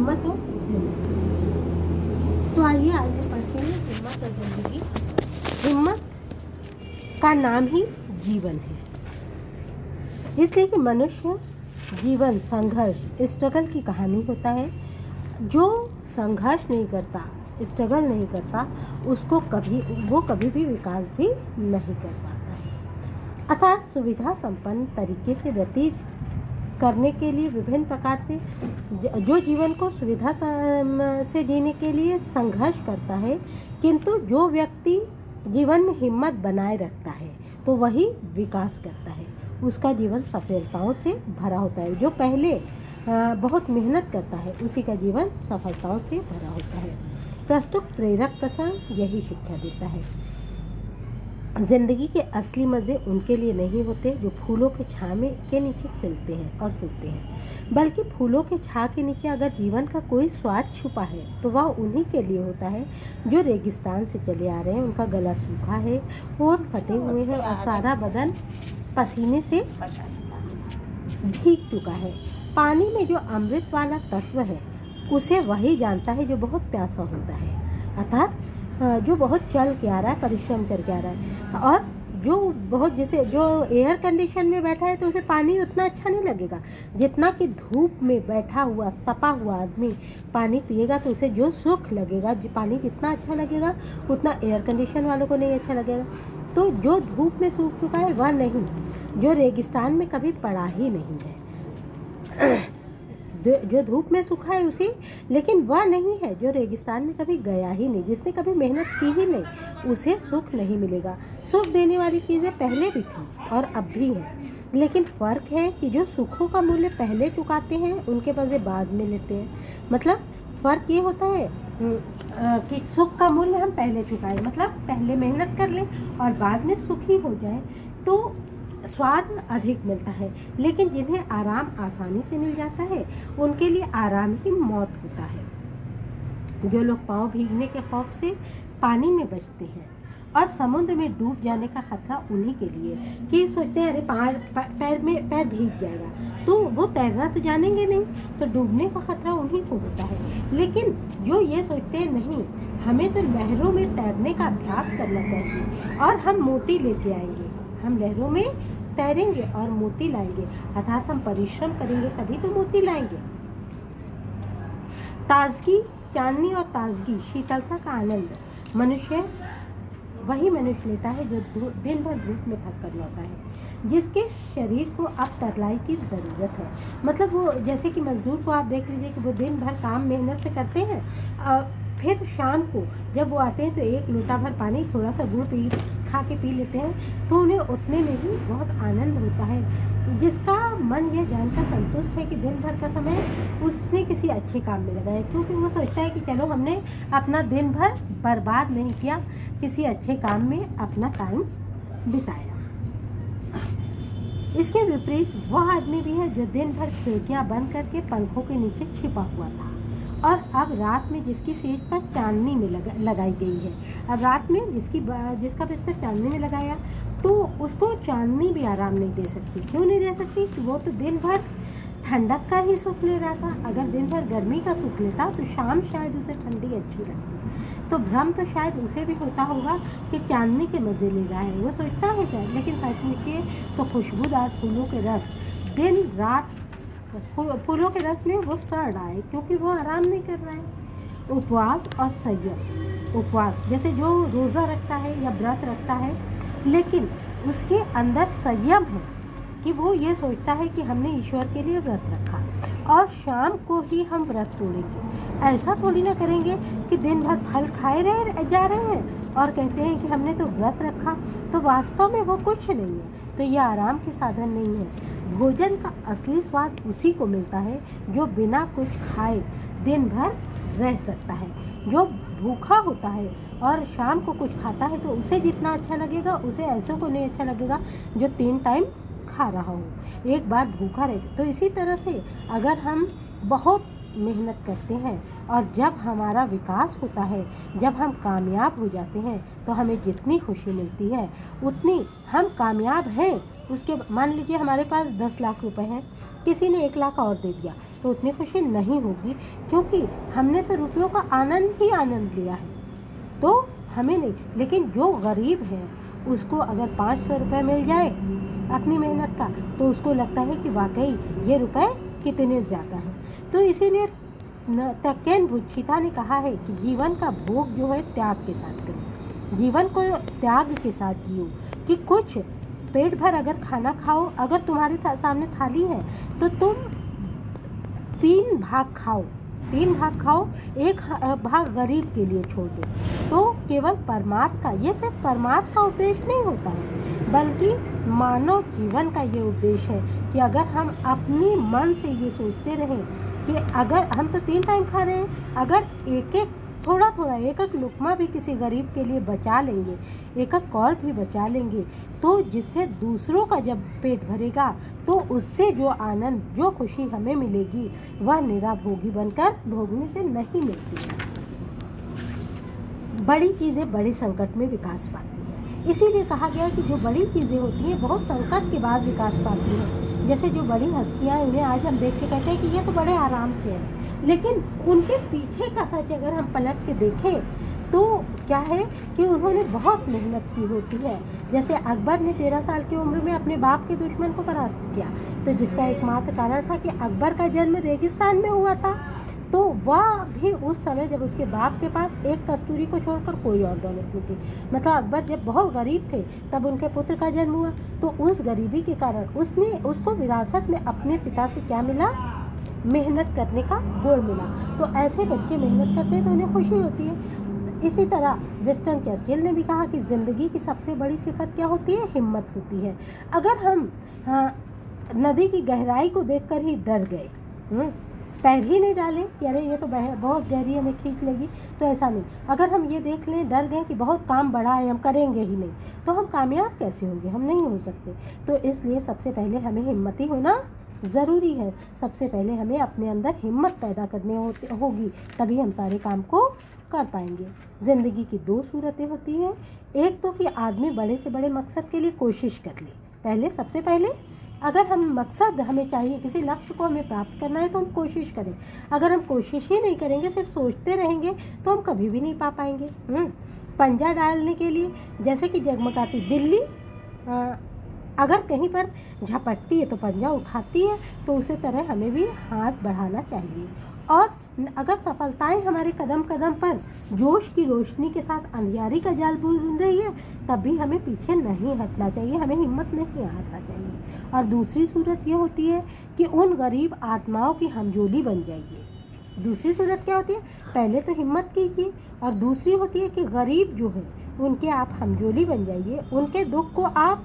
हिम्मत और जिंदगी। तो आइए आगे पढ़ते हैं हिम्मत और जिंदगी। हिम्मत का नाम ही जीवन है, इसलिए कि मनुष्य जीवन संघर्ष स्ट्रगल की कहानी होता है। जो संघर्ष नहीं करता, स्ट्रगल नहीं करता, उसको कभी भी विकास भी नहीं कर पाता है। अर्थात सुविधा संपन्न तरीके से व्यतीत करने के लिए विभिन्न प्रकार से जो जीवन को सुविधा से जीने के लिए संघर्ष करता है, किंतु जो व्यक्ति जीवन में हिम्मत बनाए रखता है तो वही विकास करता है, उसका जीवन सफलताओं से भरा होता है। जो पहले बहुत मेहनत करता है उसी का जीवन सफलताओं से भरा होता है। प्रस्तुत प्रेरक प्रसंग यही शिक्षा देता है। जिंदगी के असली मज़े उनके लिए नहीं होते जो फूलों के छाँव के नीचे खिलते हैं और सूखते हैं, बल्कि फूलों के छाँव के नीचे अगर जीवन का कोई स्वाद छुपा है तो वह उन्हीं के लिए होता है जो रेगिस्तान से चले आ रहे हैं, उनका गला सूखा है और फटे हुए हैं और सारा बदन पसीने से भीग चुका है। पानी में जो अमृत वाला तत्व है उसे वही जानता है जो बहुत प्यासा होता है, अर्थात जो बहुत चल के आ रहा है, परिश्रम करके आ रहा है। और जो बहुत जैसे जो एयर कंडीशन में बैठा है तो उसे पानी उतना अच्छा नहीं लगेगा जितना कि धूप में बैठा हुआ तपा हुआ आदमी पानी पिएगा तो उसे जो सुख लगेगा, जो पानी जितना अच्छा लगेगा उतना एयर कंडीशन वालों को नहीं अच्छा लगेगा। तो जो धूप में सूख चुका है वह नहीं, जो रेगिस्तान में कभी पड़ा ही नहीं है जो धूप में सूखा है उसी, लेकिन वह नहीं है जो रेगिस्तान में कभी गया ही नहीं, जिसने कभी मेहनत की ही नहीं, उसे सुख नहीं मिलेगा। सुख देने वाली चीज़ें पहले भी थी और अब भी है, लेकिन फ़र्क है कि जो सुखों का मूल्य पहले चुकाते हैं उनके मज़े बाद में लेते हैं। मतलब फ़र्क ये होता है कि सुख का मूल्य हम पहले चुकाएं, मतलब पहले मेहनत कर लें और बाद में सुखी हो जाए तो स्वाद अधिक मिलता है। लेकिन जिन्हें आराम आसानी से मिल जाता है उनके लिए आराम ही मौत होता है। जो लोग पाँव भीगने के खौफ से पानी में बचते हैं और समुद्र में डूब जाने का खतरा उन्हीं के लिए, कि सोचते हैं अरे पैर भीग जाएगा, तो वो तैरना तो जानेंगे नहीं, तो डूबने का खतरा उन्हीं को होता है। लेकिन जो ये सोचते हैं नहीं, हमें तो लहरों में तैरने का अभ्यास करना चाहिए और हम मोती लेके आएंगे, हम लहरों में तैरेंगे और मोती लाएंगे, अर्थात हम परिश्रम करेंगे तभी तो मोती लाएंगे। ताजगी, चांदनी और ताजगी, शीतलता का आनंद वही मनुष्य लेता है जो दिन भर धूप में थक कर लौटा है, जिसके शरीर को अब तरलाई की ज़रूरत है। मतलब वो जैसे कि मजदूर को आप देख लीजिए कि वो दिन भर काम मेहनत से करते हैं, फिर शाम को जब वो आते हैं तो एक लोटा भर पानी थोड़ा सा गुड़ खा के पी लेते हैं तो उन्हें उतने में ही बहुत आनंद होता है। जिसका मन यह जानकर संतुष्ट है कि दिन भर का समय उसने किसी अच्छे काम में लगाया, क्योंकि वो सोचता है कि चलो हमने अपना दिन भर बर्बाद नहीं किया, किसी अच्छे काम में अपना टाइम बिताया। इसके विपरीत वह आदमी भी है जो दिन भर खिड़कियाँ बंद करके पंखों के नीचे छिपा हुआ था और अब रात में जिसकी सेज पर चांदनी में लगाई गई है, अब रात में जिसका बिस्तर चांदनी में लगाया तो उसको चांदनी भी आराम नहीं दे सकती। क्यों नहीं दे सकती? कि वो तो दिन भर ठंडक का ही सुख ले रहा था। अगर दिन भर गर्मी का सुख लेता तो शाम शायद उसे ठंडी अच्छी लगती। तो भ्रम तो शायद उसे भी होता होगा कि चांदनी के मज़े ले रहा है, वो सोचता है शायद, लेकिन सच पूछिए तो खुशबूदार फूलों के रस दिन रात फूलों के रस में वो सड़ रहा है, क्योंकि वो आराम नहीं कर रहा है। उपवास और संयम, उपवास जैसे जो रोज़ा रखता है या व्रत रखता है, लेकिन उसके अंदर संयम है कि वो ये सोचता है कि हमने ईश्वर के लिए व्रत रखा और शाम को ही हम व्रत तोड़ेंगे। ऐसा थोड़ी ना करेंगे कि दिन भर फल खाए जा रहे हैं और कहते हैं कि हमने तो व्रत रखा, तो वास्तव में वो कुछ नहीं है। तो ये आराम के साधन नहीं है। भोजन का असली स्वाद उसी को मिलता है जो बिना कुछ खाए दिन भर रह सकता है। जो भूखा होता है और शाम को कुछ खाता है तो उसे जितना अच्छा लगेगा उसे ऐसे को नहीं अच्छा लगेगा जो 3 टाइम खा रहा हो, एक बार भूखा रहे। तो इसी तरह से अगर हम बहुत मेहनत करते हैं और जब हमारा विकास होता है, जब हम कामयाब हो जाते हैं तो हमें जितनी खुशी मिलती है उतनी हम कामयाब हैं उसके मान लीजिए हमारे पास 10 लाख रुपए हैं, किसी ने 1 लाख और दे दिया तो उतनी खुशी नहीं होगी, क्योंकि हमने तो रुपयों का आनंद ही आनंद लिया है, तो हमें नहीं। लेकिन जो गरीब है उसको अगर 500 रुपये मिल जाए अपनी मेहनत का, तो उसको लगता है कि वाकई ये रुपए कितने ज़्यादा हैं। तो इसीलिए तकेन बुद्धिता ने कहा है कि जीवन का भोग जो है त्याग के साथ करो, जीवन को त्याग के साथ जियो, कि कुछ पेट भर अगर खाना खाओ, अगर तुम्हारे सामने थाली है तो तुम 3 भाग खाओ, 3 भाग खाओ, 1 भाग गरीब के लिए छोड़ दो। तो केवल परमार्थ का, ये सिर्फ परमार्थ का उपदेश नहीं होता है, बल्कि मानव जीवन का ये उद्देश्य है कि अगर हम अपनी मन से ये सोचते रहें कि अगर हम तो 3 टाइम खा रहे हैं, अगर एक थोड़ा थोड़ा एक लुकमा भी किसी गरीब के लिए बचा लेंगे, एक कौर भी बचा लेंगे, तो जिससे दूसरों का जब पेट भरेगा तो उससे जो आनंद, जो खुशी हमें मिलेगी वह निराभोगी बनकर भोगने से नहीं मिलती है। बड़ी चीज़ें बड़े संकट में विकास पाती हैं, इसीलिए कहा गया कि जो बड़ी चीज़ें होती हैं बहुत संकट के बाद विकास पाती हैं। जैसे जो बड़ी हस्तियाँ, उन्हें आज हम देख के कहते हैं कि ये तो बड़े आराम से है, लेकिन उनके पीछे का सच अगर हम पलट के देखें तो क्या है कि उन्होंने बहुत मेहनत की होती है। जैसे अकबर ने 13 साल की उम्र में अपने बाप के दुश्मन को परास्त किया, तो जिसका एकमात्र कारण था कि अकबर का जन्म रेगिस्तान में हुआ था, तो वह भी उस समय जब उसके बाप के पास एक कस्तूरी को छोड़कर कोई और दौलत नहीं थी। मतलब अकबर जब बहुत गरीब थे तब उनके पुत्र का जन्म हुआ, तो उस गरीबी के कारण उसको विरासत में अपने पिता से क्या मिला, मेहनत करने का गुण मिला। तो ऐसे बच्चे मेहनत करते हैं तो उन्हें खुशी होती है। इसी तरह विंस्टन चर्चिल ने भी कहा कि ज़िंदगी की सबसे बड़ी सिफत क्या होती है, हिम्मत होती है। अगर हम नदी की गहराई को देखकर ही डर गए, पैर ही नहीं डालें कि अरे ये तो बहुत गहरी हमें खींच लेगी, तो ऐसा नहीं। अगर हम ये देख लें, डर गए कि बहुत काम बड़ा है, हम करेंगे ही नहीं, तो हम कामयाब कैसे होंगे, हम नहीं हो सकते। तो इसलिए सबसे पहले हमें हिम्मती होना ज़रूरी है। सबसे पहले हमें अपने अंदर हिम्मत पैदा करनी होगी, तभी हम सारे काम को कर पाएंगे। ज़िंदगी की 2 सूरतें होती हैं, एक तो कि आदमी बड़े से बड़े मकसद के लिए कोशिश कर ले। सबसे पहले अगर हम मकसद हमें चाहिए, किसी लक्ष्य को हमें प्राप्त करना है, तो हम कोशिश करें। अगर हम कोशिश ही नहीं करेंगे, सिर्फ सोचते रहेंगे, तो हम कभी भी नहीं पा पाएंगे। पंजा डालने के लिए, जैसे कि जगमगाती बिल्ली अगर कहीं पर झपटती है तो पंजा उठाती है, तो उसी तरह हमें भी हाथ बढ़ाना चाहिए। और अगर सफलताएं हमारे कदम कदम पर जोश की रोशनी के साथ अंधियारी का जाल बुन रही है, तब भी हमें पीछे नहीं हटना चाहिए, हमें हिम्मत नहीं हारना चाहिए। और दूसरी सूरत ये होती है कि उन गरीब आत्माओं की हमजोली बन जाइए। दूसरी सूरत क्या होती है, पहले तो हिम्मत कीजिए, और दूसरी होती है कि गरीब जो है उनके आप हमजोली बन जाइए, उनके दुख को आप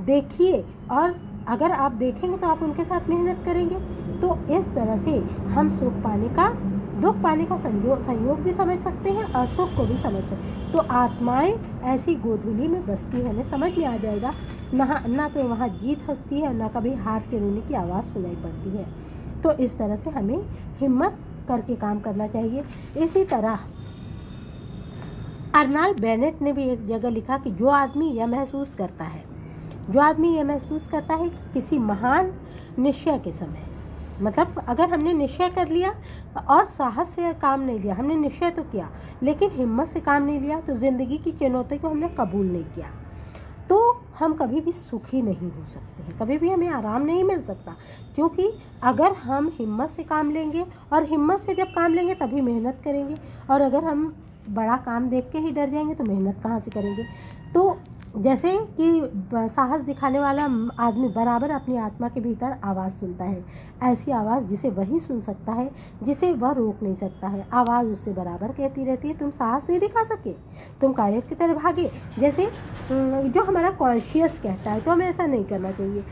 देखिए, और अगर आप देखेंगे तो आप उनके साथ मेहनत करेंगे। तो इस तरह से हम दुख पाने का संयोग भी समझ सकते हैं और सुख को भी समझ सकते हैं। तो आत्माएं ऐसी गोधूली में बसती हैं, हमें समझ में आ जाएगा, ना तो वहाँ जीत हंसती है, ना कभी हार के रोने की आवाज़ सुनाई पड़ती है। तो इस तरह से हमें हिम्मत करके काम करना चाहिए। इसी तरह अर्नाल्ड बेनेट ने भी एक जगह लिखा कि जो आदमी यह महसूस करता है कि किसी महान निश्चय के समय, मतलब अगर हमने निश्चय कर लिया और साहस से काम नहीं लिया, हमने निश्चय तो किया लेकिन हिम्मत से काम नहीं लिया, तो ज़िंदगी की चुनौती को हमने कबूल नहीं किया, तो हम कभी भी सुखी नहीं हो सकते हैं, कभी भी हमें आराम नहीं मिल सकता। क्योंकि अगर हम हिम्मत से काम लेंगे, और हिम्मत से जब काम लेंगे तभी मेहनत करेंगे, और अगर हम बड़ा काम देख के ही डर जाएंगे तो मेहनत कहाँ से करेंगे। तो जैसे कि साहस दिखाने वाला आदमी बराबर अपनी आत्मा के भीतर आवाज़ सुनता है, ऐसी आवाज़ जिसे वही सुन सकता है जिसे वह रोक नहीं सकता है। आवाज़ उससे बराबर कहती रहती है, तुम साहस नहीं दिखा सके, तुम कायर की तरह भागे। जैसे जो हमारा कॉन्शियस कहता है, तो हमें ऐसा नहीं करना चाहिए।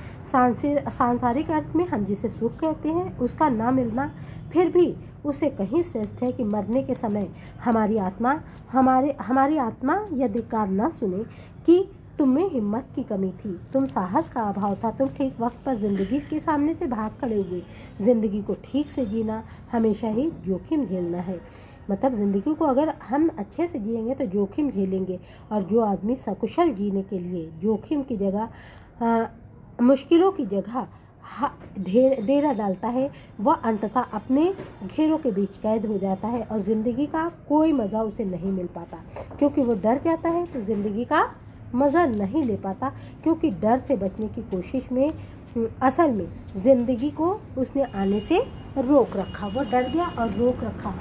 सांसारिक अर्थ में हम जिसे सुख कहते हैं उसका ना मिलना फिर भी उससे कहीं श्रेष्ठ है कि मरने के समय हमारी आत्मा यह धिक्कार न सुने कि तुम में हिम्मत की कमी थी, तुम साहस का अभाव था, तुम ठीक वक्त पर ज़िंदगी के सामने से भाग खड़े हुए। ज़िंदगी को ठीक से जीना हमेशा ही जोखिम झेलना है। मतलब ज़िंदगी को अगर हम अच्छे से जिएंगे तो जोखिम झेलेंगे, और जो आदमी सकुशल जीने के लिए जोखिम की जगह मुश्किलों की जगह डेरा डालता है, वह अंततः अपने घेरों के बीच कैद हो जाता है और ज़िंदगी का कोई मज़ा उसे नहीं मिल पाता, क्योंकि वो डर जाता है तो ज़िंदगी का मज़ा नहीं ले पाता, क्योंकि डर से बचने की कोशिश में असल में ज़िंदगी को उसने आने से रोक रखा। वो डर गया और रोक रखा।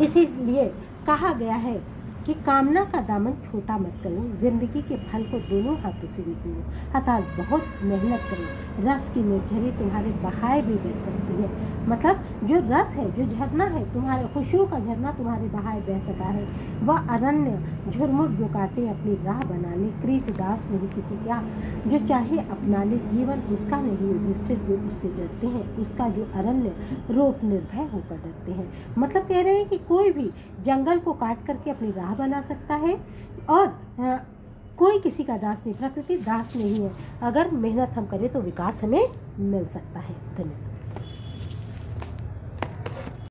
इसीलिए कहा गया है कि कामना का दामन छोटा मत करो, जिंदगी के फल को दोनों हाथों से निकालो, अर्थात बहुत मेहनत करो। रस की निर्झरी तुम्हारे बहाए भी बह सकती है, मतलब जो रस है, जो झरना है, तुम्हारे खुशियों का झरना तुम्हारे बहाए बह सका है। वह अरण्य झुरमुट जो काटे अपनी राह बना ले, कृत दास नहीं किसी क्या, जो चाहे अपना ले जीवन उसका नहीं, युधिष्ठिर जो उससे डरते हैं, उसका जो अरण्य रोप निर्भय होकर डरते हैं। मतलब कह रहे हैं कि कोई भी जंगल को काट करके अपनी राह बना सकता है और कोई किसी का दास नहीं, प्रकृति दास नहीं है। अगर मेहनत हम करें तो विकास हमें मिल सकता है। धन्यवाद।